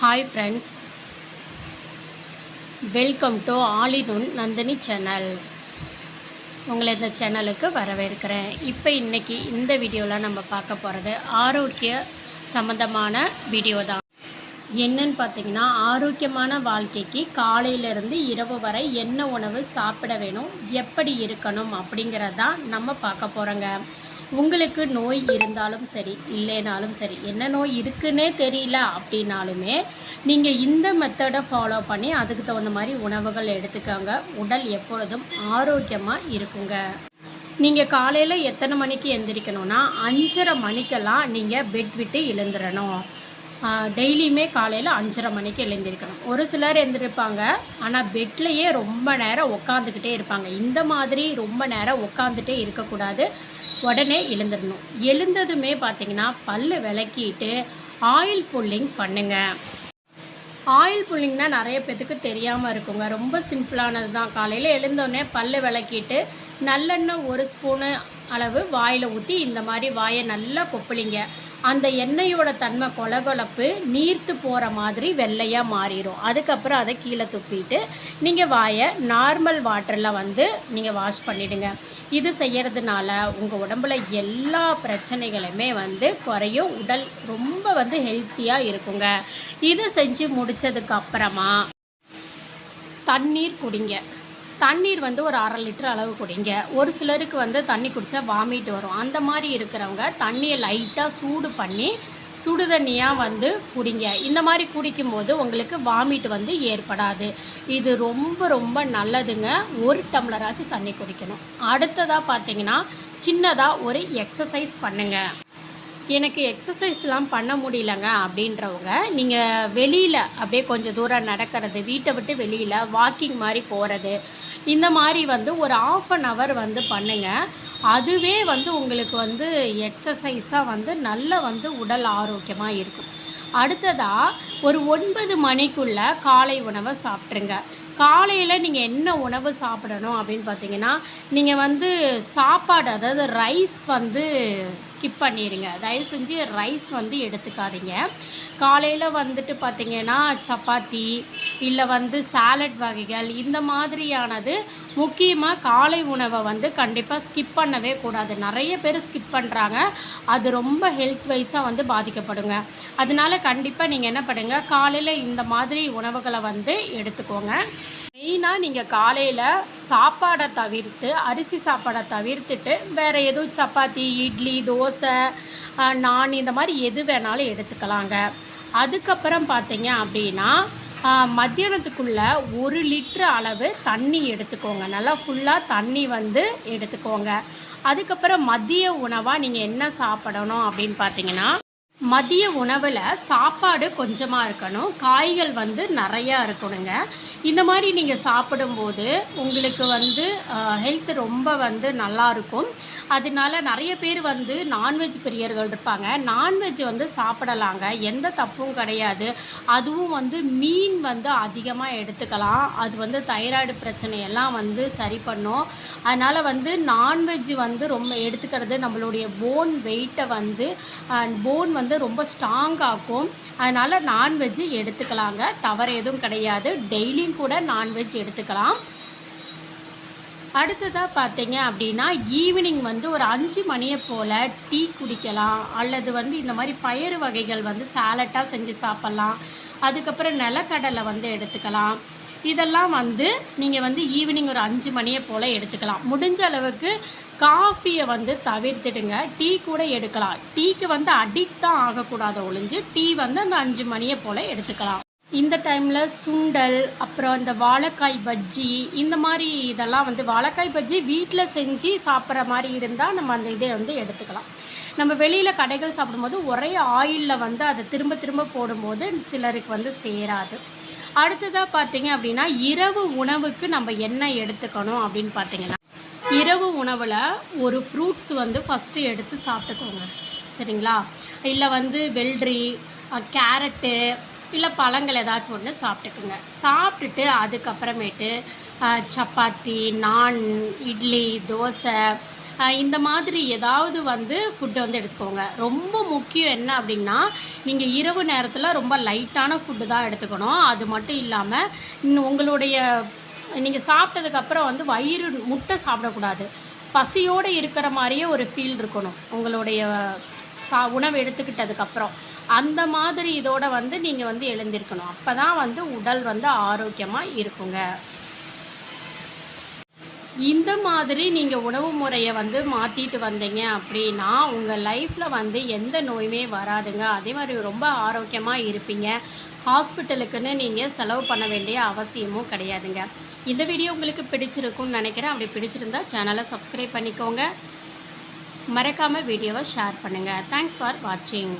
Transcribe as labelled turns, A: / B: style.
A: Hi friends, welcome to All in One Nandini channel. உங்களை இந்த சேனலுக்கு வரவேற்கிறேன். இப்போ இன்றைக்கி இந்த வீடியோவில் நம்ம பார்க்க போகிறது ஆரோக்கிய சம்மந்தமான வீடியோ தான். என்னன்னு பார்த்தீங்கன்னா, ஆரோக்கியமான வாழ்க்கைக்கு காலையிலேருந்து இரவு வரை என்ன உணவு சாப்பிட வேணும், எப்படி இருக்கணும் அப்படிங்கிறது தான் நம்ம பார்க்க போகிறோங்க. உங்களுக்கு நோய் இருந்தாலும் சரி இல்லைனாலும் சரி, என்ன நோய் இருக்குன்னே தெரியல அப்படின்னாலுமே நீங்கள் இந்த மெத்தடை ஃபாலோ பண்ணி அதுக்கு தகுந்த மாதிரி உணவுகள் எடுத்துக்கோங்க. உடல் எப்பொழுதும் ஆரோக்கியமாக இருக்குங்க. நீங்கள் காலையில் எத்தனை மணிக்கு எழுந்திரிக்கணும்னா 5:30 மணிக்கெல்லாம் நீங்கள் பெட் விட்டு எழுந்துடணும். டெய்லியுமே காலையில் 5:30 மணிக்கு எழுந்திருக்கணும். ஒரு சிலர் எழுந்திருப்பாங்க, ஆனால் பெட்லேயே ரொம்ப நேரம் உட்காந்துக்கிட்டே இருப்பாங்க. இந்த மாதிரி ரொம்ப நேரம் உட்காந்துட்டே இருக்கக்கூடாது. உடனே எழுந்துடணும். எழுந்ததுமே பார்த்திங்கன்னா பல் விளக்கிட்டு ஆயில் புல்லிங் பண்ணுங்கள். ஆயில் புல்லிங்னா நிறைய பேத்துக்கு தெரியாமல் இருக்குங்க. ரொம்ப சிம்பிளானது தான். காலையில் எழுந்தோடனே பல் விளக்கிட்டு நல்லெண்ணெய் 1 ஸ்பூனு அளவு வாயில் ஊற்றி இந்த மாதிரி வாயை நல்லா கொப்பளிங்க. அந்த எண்ணெயோட தன்மை கொலகொலப்பு நீர்த்து போகிற மாதிரி வெள்ளையாக மாறிடும். அதுக்கப்புறம் அதை கீழே துப்பிட்டு நீங்கள் வாயை நார்மல் வாட்டரில் நீங்கள் வாஷ் பண்ணிவிடுங்க. இது செய்கிறதுனால உங்கள் உடம்புல எல்லா பிரச்சனைகளுமே குறையும். உடல் ரொம்ப ஹெல்த்தியாக இருக்குங்க. இது செஞ்சு முடித்ததுக்கப்புறமா தண்ணீர் குடிங்க. தண்ணீர் ஒரு 1/2 லிட்டர் அளவு குடிங்க. ஒரு சிலருக்கு தண்ணி குடித்தா வாமிட் வரும். அந்த மாதிரி இருக்கிறவங்க தண்ணியை லைட்டாக சூடு பண்ணி சுடு தண்ணியாக குடிங்க. இந்த மாதிரி குடிக்கும்போது உங்களுக்கு வாமிட் ஏற்படாது. இது ரொம்ப ரொம்ப நல்லதுங்க. 1 டம்ளராச்சும் தண்ணி குடிக்கணும். அடுத்ததாக பார்த்தீங்கன்னா, சின்னதாக ஒரு எக்ஸசைஸ் பண்ணுங்கள். எனக்கு எக்ஸசைஸ்லாம் பண்ண முடியலங்க அப்படின்றவங்க, நீங்கள் வெளியில் அப்படியே கொஞ்சம் தூரம் நடக்கிறது, வீட்டை விட்டு வெளியில் வாக்கிங் மாதிரி போகிறது, இந்த மாதிரி ஒரு 1/2 hour பண்ணுங்கள். அதுவே உங்களுக்கு எக்ஸசைஸாக நல்ல உடல் ஆரோக்கியமாக இருக்கும். அடுத்ததாக ஒரு 9 மணிக்குள்ளே காலை உணவை சாப்பிட்ருங்க. காலையில் நீங்கள் என்ன உணவு சாப்பிடணும் அப்படின்னு பார்த்தீங்கன்னா, நீங்கள் சாப்பாடு, அதாவது ரைஸ் ஸ்கிப் பண்ணிடுங்க. தயவு செஞ்சு ரைஸ் எடுத்துக்காதீங்க. காலையில் பார்த்தீங்கன்னா சப்பாத்தி இல்லை சாலட் வகைகள் இந்த மாதிரியானது முக்கியமாக காலை உணவை கண்டிப்பாக ஸ்கிப் பண்ணவே கூடாது. நிறைய பேர் ஸ்கிப் பண்ணுறாங்க. அது ரொம்ப ஹெல்த் வைஸாக பாதிக்கப்படுங்க. அதனால கண்டிப்பாக நீங்கள் என்ன பண்ணுங்க, காலையில் இந்த மாதிரி உணவுகளை எடுத்துக்கோங்க. மெயினாக நீங்கள் காலையில் சாப்பாடை தவிர்த்து, அரிசி சாப்பாடை தவிர்த்துட்டு வேறு எதுவும் சப்பாத்தி, இட்லி, தோசை, நான் இந்த மாதிரி எது வேணாலும் எடுத்துக்கலாங்க. அதுக்கப்புறம் பார்த்தீங்க அப்படின்னா, மத்தியானத்துக்குள்ளே 1 லிட்டர் அளவு தண்ணி எடுத்துக்கோங்க. நல்லா ஃபுல்லாக தண்ணி எடுத்துக்கோங்க. அதுக்கப்புறம் மதிய உணவாக நீங்கள் என்ன சாப்பிடணும் அப்படின்னு பார்த்தீங்கன்னா, மதிய உணவில் சாப்பாடு கொஞ்சமாக இருக்கணும், காய்கள் நிறையா இருக்கணுங்க. இந்த மாதிரி நீங்கள் சாப்பிடும்போது உங்களுக்கு ஹெல்த் ரொம்ப நல்லாயிருக்கும். அதனால நிறைய பேர் நான்வெஜ் பிரியர்கள் இருப்பாங்க. நான்வெஜ் சாப்பிடலாங்க, எந்த தப்பும் கிடையாது. அதுவும் மீன் அதிகமாக எடுத்துக்கலாம். அது தைராய்டு பிரச்சனையெல்லாம் சரி பண்ணும். அதனால் நான்வெஜ் ரொம்ப எடுத்துக்கிறது நம்மளுடைய போன் வெயிட்டை போன் ரொம்ப ஸ்ட்ராங் ஆக்கும். அதனால் நான்வெஜ் எடுத்துக்கலாங்க, தவறு எதுவும் கிடையாது. டெய்லியும் கூட நான்வெஜ் எடுத்துக்கலாம். அடுத்ததாக பார்த்தீங்க அப்படின்னா, ஈவினிங் ஒரு 5 மணியை போல் டீ குடிக்கலாம். அல்லது இந்த மாதிரி பயறு வகைகள் சாலட்டாக செஞ்சு சாப்பிட்லாம். அதுக்கப்புறம் நிலக்கடலை எடுத்துக்கலாம். இதெல்லாம் நீங்கள் ஈவினிங் ஒரு 5 மணியை போல் எடுத்துக்கலாம். முடிஞ்ச அளவுக்கு காஃபியை தவிர்த்துடுங்க. டீ கூட எடுக்கலாம். டீக்கு அடிக்ட் தான் ஆகக்கூடாது ஒழிஞ்சு, டீ அந்த 5 மணியை போல் எடுத்துக்கலாம். இந்த டைமில் சுண்டல், அப்புறம் இந்த வாழைக்காய் பஜ்ஜி, இந்த மாதிரி இதெல்லாம் வாழைக்காய் பஜ்ஜி வீட்டில் செஞ்சு சாப்பிட்ற மாதிரி இருந்தால் நம்ம அந்த இதை எடுத்துக்கலாம். நம்ம வெளியில் கடைகள் சாப்பிடும்போது ஒரே ஆயிலில் அதை திரும்ப திரும்ப போடும்போது சிலருக்கு சேராது. அடுத்ததாக பார்த்தீங்க அப்படின்னா, இரவு உணவுக்கு நம்ம என்ன எடுத்துக்கணும் அப்படின்னு பார்த்தீங்கன்னா, இரவு உணவில் ஒரு ஃப்ரூட்ஸ் ஃபஸ்ட்டு எடுத்து சாப்பிட்டுக்கோங்க. சரிங்களா? இல்லை வெள்ளரி, கேரட்டு, இல்லை பழங்கள் ஏதாச்சும் ஒன்று சாப்பிட்டுக்குங்க. சாப்பிட்டுட்டு அதுக்கப்புறமேட்டு சப்பாத்தி, நான், இட்லி, தோசை, இந்த மாதிரி ஏதாவது வந்து ஃபுட்டை வந்து எடுத்துக்கோங்க. ரொம்ப முக்கியம் என்ன அப்படின்னா, நீங்கள் இரவு நேரத்தில் ரொம்ப லைட்டான ஃபுட்டு தான் எடுத்துக்கணும். அது மட்டும் இல்லாமல் உங்களுடைய நீங்கள் சாப்பிட்டதுக்கப்புறம் வந்து வயிறு முட்டை சாப்பிடக்கூடாது. பசியோடு இருக்கிற மாதிரியே ஒரு ஃபீல் இருக்கணும் உங்களுடைய உணவு எடுத்துக்கிட்டதுக்கப்புறம். அந்த மாதிரி இதோட வந்து நீங்கள் வந்து எழுந்திருக்கணும். அப்போ தான் வந்து உடல் வந்து ஆரோக்கியமாக இருக்குங்க. இந்த மாதிரி நீங்கள் உணவு முறையை வந்து மாற்றிட்டு வந்தீங்க அப்படின்னா உங்கள் லைஃப்பில் வந்து எந்த நோயுமே வராதுங்க. அதே மாதிரி ரொம்ப ஆரோக்கியமாக இருப்பீங்க. ஹாஸ்பிட்டலுக்குன்னு நீங்கள் செலவு பண்ண வேண்டிய அவசியமும் கிடையாதுங்க. இந்த வீடியோ உங்களுக்கு பிடிச்சிருக்கும்னு நினைக்கிறேன். அப்படி பிடிச்சிருந்தா சேனலை சப்ஸ்கிரைப் பண்ணிக்கோங்க. மறக்காமல் வீடியோவை ஷேர் பண்ணுங்கள். தேங்க்ஸ் ஃபார் வாட்சிங்.